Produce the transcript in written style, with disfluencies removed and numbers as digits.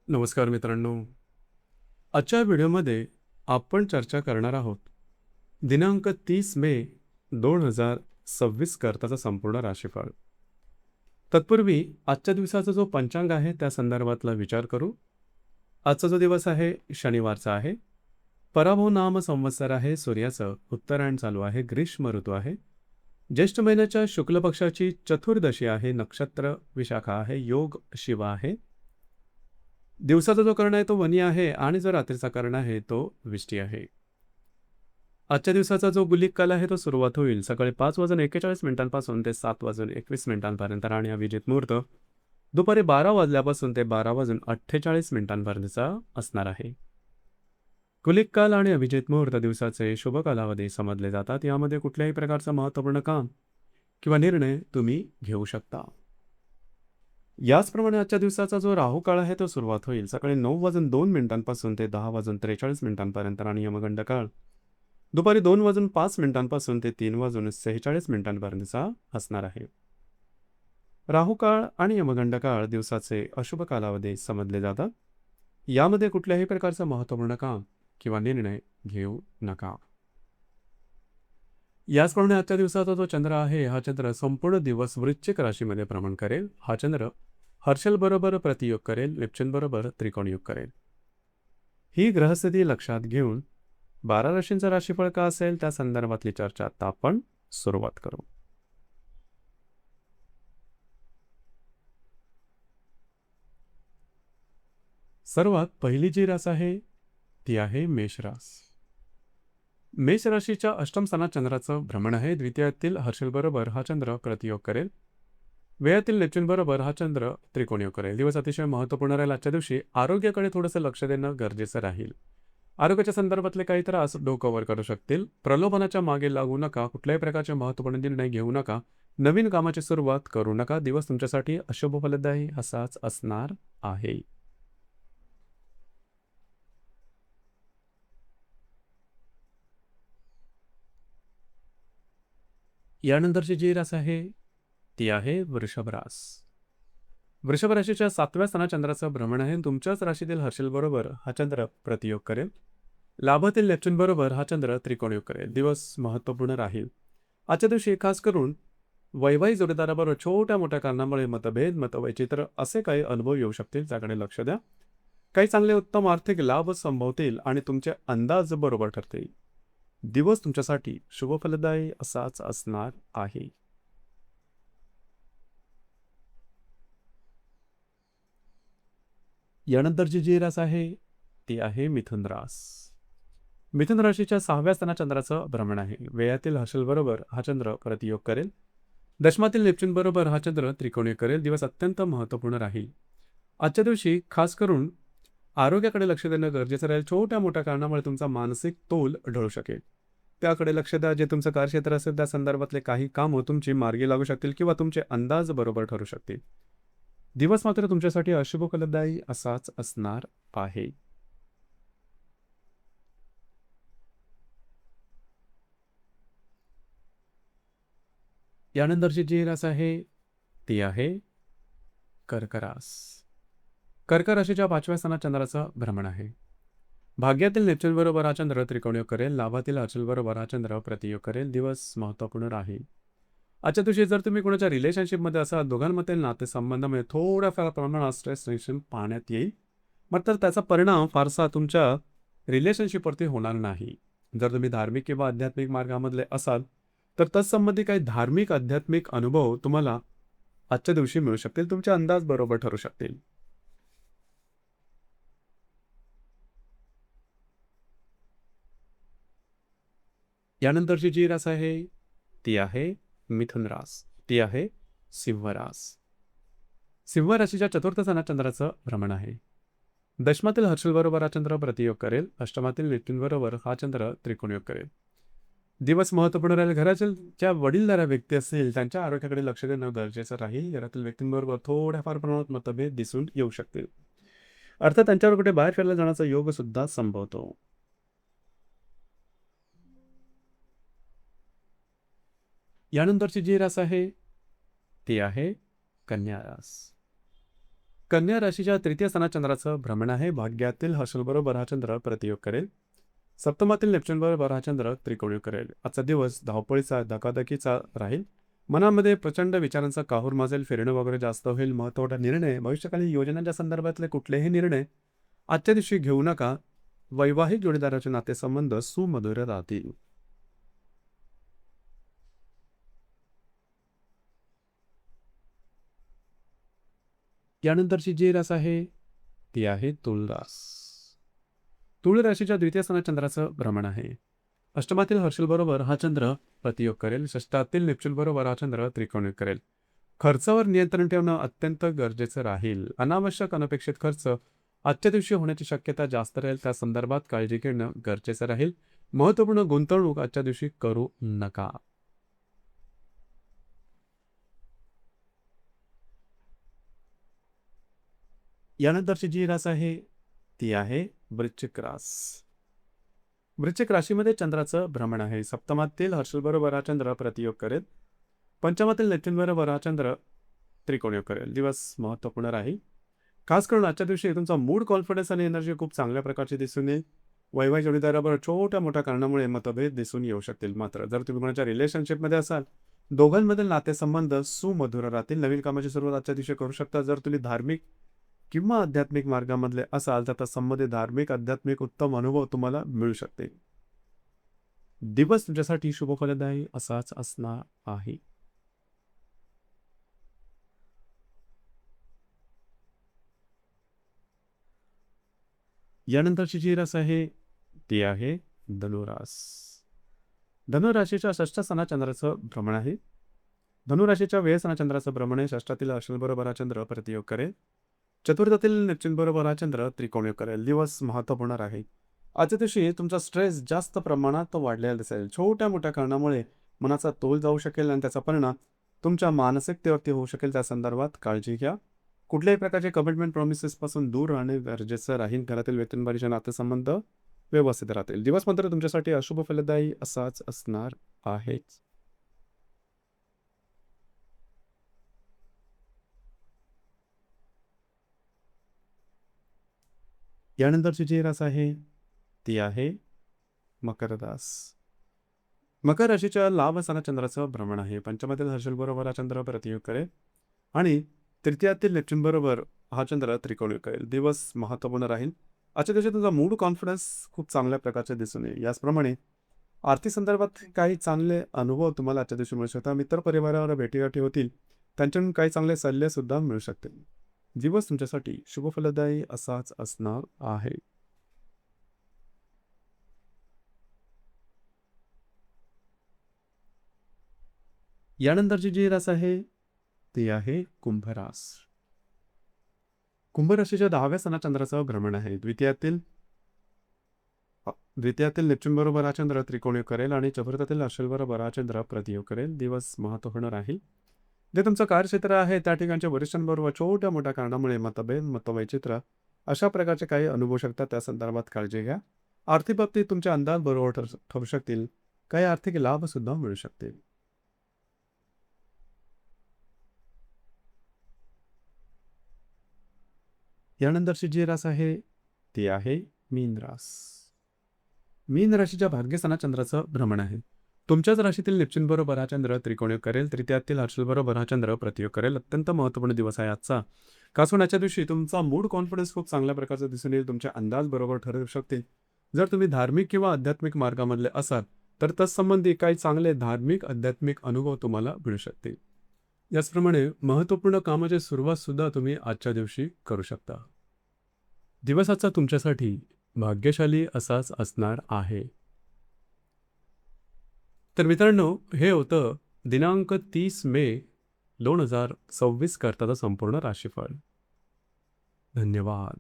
नमस्कार मित्रांनो. आजच्या व्हिडिओमध्ये आपण चर्चा करणार आहोत दिनांक 30 मे 2026 करताचा संपूर्ण राशीफळ. तत्पूर्वी आजच्या दिवसाचा जो पंचांग आहे त्या संदर्भातला विचार करू. आजचा जो दिवस आहे शनिवारचा आहे. पराभव नाम संवत्सर आहे. सूर्याचं उत्तरायण चालू आहे. ग्रीष्म ऋतू आहे. ज्येष्ठ महिन्याच्या शुक्ल पक्षाची चतुर्दशी आहे. नक्षत्र विशाखा आहे. योग शिव आहे. दिवसाचा जो कर्ण आहे तो वनी आहे आणि जो रात्रीचा कर्ण आहे तो विष्टी आहे. आजच्या दिवसाचा जो गुलिक काल आहे तो सुरुवात होईल सकाळी 5:41 ते 7:21 आणि अभिजित मुहूर्त दुपारी 12 वाजल्यापासून ते 12:48 असणार आहे. गुलिक काल आणि अभिजित मुहूर्त दिवसाचे शुभ कालावधी समजले जातात. यामध्ये कुठल्याही प्रकारचं महत्त्वपूर्ण काम किंवा निर्णय तुम्ही घेऊ शकता. याचप्रमाणे आजच्या दिवसाचा जो राहू काळ आहे तो सुरुवात होईल सकाळी 9:02 ते 10:43 आणि यमगंड काळ दुपारी 2:05 ते 3:46 असणार आहे. राहू काळ आणि यमगंड काळ दिवसाचे अशुभ कालावधी समजले जातात. यामध्ये कुठल्याही प्रकारचं महत्त्वपूर्ण काम किंवा निर्णय घेऊ नका. याचप्रमाणे आजच्या दिवसाचा जो चंद्र आहे हा चंद्र संपूर्ण दिवस वृश्चिक राशीमध्ये भ्रमण करेल. हा चंद्र हर्षल बरोबर प्रतियोग करेल. नेपच्यून बरोबर त्रिकोणयोग करेल. ही ग्रहस्थिती लक्षात घेऊन 12 राशींचा राशीफळ का असेल त्या संदर्भातली चर्चा आता आपण सुरुवात करू. सर्वात पहिली जी रास आहे ती आहे मेष रास. मेष राशीच्या अष्टम स्थानात चंद्राचं भ्रमण आहे. द्वितीयातील हर्षल बरोबर हा चंद्र प्रतियोग करेल. वेळातील नेपच्यून बरोबर हा चंद्र त्रिकोणयोग करेल. दिवस अतिशय महत्त्वपूर्ण राहील. आजच्या दिवशी आरोग्याकडे थोडंसं लक्ष देणं गरजेचं राहील. आरोग्याच्या संदर्भातले काही त्रास डोकं वर करू शकतील. प्रलोभनाच्या मागे लागू नका. कुठल्याही प्रकारचे महत्त्वपूर्ण निर्णय घेऊ नका. नवीन कामाची सुरुवात करू नका. दिवस तुमच्यासाठी अशुभ फलदायी असाच असणार आहे. यानंतरची जी रास आहे ती आहे वृषभ रास. वृषभ राशीच्या 7व्या स्थानात चंद्राचं भ्रमण आहे. तुमच्याच राशीतील हर्षल बरोबर हा चंद्र प्रतियोग करेल. लाभातील नेपच्यून बरोबर हा चंद्र त्रिकोणयोग करेल. दिवस महत्त्वपूर्ण राहील. आजच्या दिवशी खास करून वैवाहिक जोडीदाराबरोबर छोट्या मोठ्या कारणामुळे मतभेद मतवैचित्र असे काही अनुभव येऊ शकतील. त्याकडे लक्ष द्या. काही चांगले उत्तम आर्थिक लाभ संभवतील आणि तुमचे अंदाज बरोबर ठरतील. दिवस तुमच्यासाठी शुभफलदायी असाच असणार आहे. यानंतरची जी रास आहे ती आहे मिथुन रास. मिथुन राशीच्या 6व्या स्थानात चंद्राचं भ्रमण आहे. वेळातील हर्षल बरोबर हा चंद्र प्रतियोग करेल. दशमातील नेपच्यून बरोबर हा चंद्र त्रिकोणीय करेल. दिवस अत्यंत महत्त्वपूर्ण राहील. आजच्या दिवशी खास करून आरोग्याकडे लक्ष देणं गरजेचं राहील. छोट्या मोठ्या कारणामुळे तुमचा मानसिक तोल ढळू शकेल. त्याकडे लक्ष द्या. जे तुमचं कार्यक्षेत्र असेल त्या संदर्भातले काही कामं तुमची मार्गी लागू शकतील किंवा तुमचे अंदाज बरोबर ठरू शकतील. दिवस मात्र तुमच्यासाठी अशुभ फलदायी असाच असणार आहे. यानंतरची जी रास आहे ती आहे कर्क रास. कर्क राशीच्या 5व्या स्थानात चंद्राचं भ्रमण आहे. भाग्यातील नेपच्यून बरोबर हा चंद्र त्रिकोणयोग करेल. लाभातील हर्षल बरोबर हा चंद्र प्रतियोग करेल. दिवस महत्त्वपूर्ण राहील. आजच्या दिवशी जर तुम्ही कोणाच्या रिलेशनशिपमध्ये असाल दोघांमधील नातेसंबंधामध्ये थोड्याफार प्रमाणात स्ट्रेस टेन्शन पाहण्यात येईल. मात्र त्याचा परिणाम फारसा तुमच्या रिलेशनशिपवरती होणार नाही. जर तुम्ही धार्मिक किंवा आध्यात्मिक मार्गामधले असाल तर तत्संबंधी काही धार्मिक आध्यात्मिक अनुभव तुम्हाला आजच्या दिवशी मिळू शकतील. तुमचे अंदाज बरोबर ठरू शकतील. यानंतरची जी रास आहे ती आहे मिथुन रास. ती आहे सिंह रास. सिंह राशीच्या 4थ्या स्थानात चंद्राचं भ्रमण आहे. दशमातील हर्षल बरोबर हा चंद्र प्रतियोग करेल. अष्टमातील नेपच्यून बरोबर हा चंद्र त्रिकोणयोग करेल. दिवस महत्त्वपूर्ण राहील. घरातील ज्या वडीलधाऱ्या व्यक्ती असतील त्यांच्या आरोग्याकडे लक्ष देणं गरजेचं राहील. घरातील व्यक्तींबरोबर थोड्याफार प्रमाणात मतभेद दिसून येऊ शकतील. अर्थात त्यांच्यावर कुठे बाहेर फिरायला जाण्याचा योग सुद्धा संभवतो. यानंतरची जी रास आहे ती आहे कन्या रास. कन्या राशीच्या तृतीय स्थानात चंद्राचं भ्रमण आहे. भाग्यातील हर्षलबरोबर हा चंद्र प्रतियोग करेल. सप्तमातील नेपच्यूनबरोबर हा चंद्र त्रिकोणी करेल. आजचा दिवस धावपळीचा, धकाधकीचा राहील. मनामध्ये प्रचंड विचारांचा काहूर माजेल. फिरणं वगैरे जास्त होईल. महत्त्वाचा निर्णय, भविष्यकालीन योजनांच्या संदर्भातले कुठलेही निर्णय आजच्या दिवशी घेऊ नका. वैवाहिक जोडीदाराचे नातेसंबंध सुमधुर राहतील. यानंतरची जी रास आहे ती आहे तुळ रास. तुळ राशीच्या द्वितीय स्थानात चंद्राचं भ्रमण आहे. अष्टमातील हर्षलबरोबर हा चंद्र प्रतियोग करेल. षष्ठातील नेपच्यूनबरोबर हा चंद्र त्रिकोणी करेल. खर्चावर नियंत्रण ठेवणं अत्यंत गरजेचं राहील. अनावश्यक अनपेक्षित खर्च आजच्या दिवशी होण्याची शक्यता जास्त राहील. त्या संदर्भात काळजी घेणं गरजेचं राहील. महत्त्वपूर्ण गुंतवणूक आजच्या दिवशी करू नका. यानंतरची जी रास आहे ती आहे वृश्चिक रास. वृश्चिक राशीमध्ये चंद्राचं भ्रमण आहे. सप्तमातील हर्षलबरोबर हा चंद्र प्रतियोग करेल. पंचमातील नेपच्यूनबरोबर हा चंद्र त्रिकोणीय करेल. दिवस महत्त्वपूर्ण राहील. खास करून आजच्या दिवशी तुमचा मूड, कॉन्फिडन्स आणि एनर्जी खूप चांगल्या प्रकारची दिसून येईल. वैवाहिक जोडीदाराबरोबर छोट्या मोठ्या कारणामुळे मतभेद दिसून येऊ शकतील. मात्र जर तुम्ही कोणाच्या रिलेशनशिपमध्ये असाल, दोघांमधील नातेसंबंध सुमधुर राहतील. नवीन कामाची सुरुवात आजच्या दिवशी करू शकता. जर तुम्ही धार्मिक किंवा आध्यात्मिक मार्गामधले असाल तर संबंधित धार्मिक आध्यात्मिक उत्तम अनुभव तुम्हाला मिळू शकते. दिवस तुमच्यासाठी शुभफलदायी असाच असणार आहे. यानंतरची जी रास आहे ती आहे धनुरास. धनुराशीच्या षष्ठ स्थानात चंद्राचं भ्रमण आहे. धनुराशीच्या व्ययस्थानात चंद्राचं भ्रमण आहे. षष्ठातील अश्विनबरोबर हा चंद्र प्रतियोग करेल. चतुर्थातील नेपच्यूनबरोबर हा चंद्र त्रिकोणी करेल. दिवस महत्त्वपूर्ण आहे. आजच्या दिवशी तुमचा स्ट्रेस जास्त प्रमाणात वाढलेला दिसेल. छोट्या मोठ्या कारणामुळे मनाचा तोल जाऊ शकेल आणि त्याचा परिणाम तुमच्या मानसिकतेवरती होऊ शकेल. त्या संदर्भात काळजी घ्या. कुठल्याही प्रकारचे कमिटमेंट प्रॉमिसेसपासून दूर राहणे गरजेचं राहील. घरातील व्यक्तींबरोबरचे नातेसंबंध व्यवस्थित राहतील. दिवस मात्र तुमच्यासाठी अशुभ फलदायी असाच असणार आहे. यानंतरची जी रास आहे ती आहे मकर रास. मकर राशीच्या लाभ स्थानात चंद्राचं भ्रमण आहे. पंचमातील हर्षलबरोबर हा चंद्र प्रतियोग करेल आणि तृतीयातील नेपच्यूनबरोबर हा चंद्र त्रिकोणी करेल. दिवस महत्त्वपूर्ण राहील. आजच्या दिवशी तुमचा मूड, कॉन्फिडन्स खूप चांगल्या प्रकारचे दिसून येईल. याचप्रमाणे आर्थिक संदर्भात काही चांगले अनुभव तुम्हाला आजच्या दिवशी मिळू शकतात. मित्र परिवारावर भेटीगाठी होतील. त्यांच्याकडून काही चांगले सल्ले सुद्धा मिळू शकतील. दिवस तुमच्यासाठी शुभफलदायी असाच असणार आहे. यानंतरची जी रास आहे ती आहे कुंभ रास. कुंभ राशीच्या 10व्या स्थानात चंद्राचं भ्रमण आहे. द्वितीयातील नेपच्यूनबरोबर हा चंद्र त्रिकोणी करेल आणि चतुर्थातील अश्विनबरोबर हा चंद्र प्रतियोग करेल. दिवस महत्त्वपूर्ण राहील. जे तुमचं कार्यक्षेत्र आहे त्या ठिकाणच्या वरिष्ठांबरोबर छोट्या मोठ्या कारणामुळे मतभेद, मतवैचित्र अशा प्रकारचे काही अनुभवू शकतात. त्या संदर्भात काळजी घ्या. आर्थिक बाबतीत तुमचे अंदाज बरोबर ठरू शकतील. काही आर्थिक लाभ सुद्धा मिळू शकतील. यानंतरची जी रास आहे ती आहे मीन रास. मीन राशीच्या भाग्यस्थानात चंद्राचं भ्रमण आहे. तुमच्याच राशीतील नेपच्यूनबरोबर हा चंद्र त्रिकोणी करेल. तृतीयातील हर्षलबरोबर हा चंद्र प्रतियोग करेल. अत्यंत महत्त्वपूर्ण दिवस आहे आजचा. खासून आजच्या दिवशी तुमचा मूड, कॉन्फिडन्स खूप चांगल्या प्रकारचा दिसून येईल. तुमचे अंदाज बरोबर ठरू शकतील. जर तुम्ही धार्मिक किंवा आध्यात्मिक मार्गामधले असाल तर तत्संबंधी काही चांगले धार्मिक आध्यात्मिक अनुभव तुम्हाला मिळू शकतील. याचप्रमाणे महत्त्वपूर्ण कामाची सुरुवात सुद्धा तुम्ही आजच्या दिवशी करू शकता. दिवसाचा तुमच्यासाठी भाग्यशाली असाच असणार आहे. तर मित्रांनो, हे होतं दिनांक 30 मे 2026 करताचं संपूर्ण राशीफळ. धन्यवाद.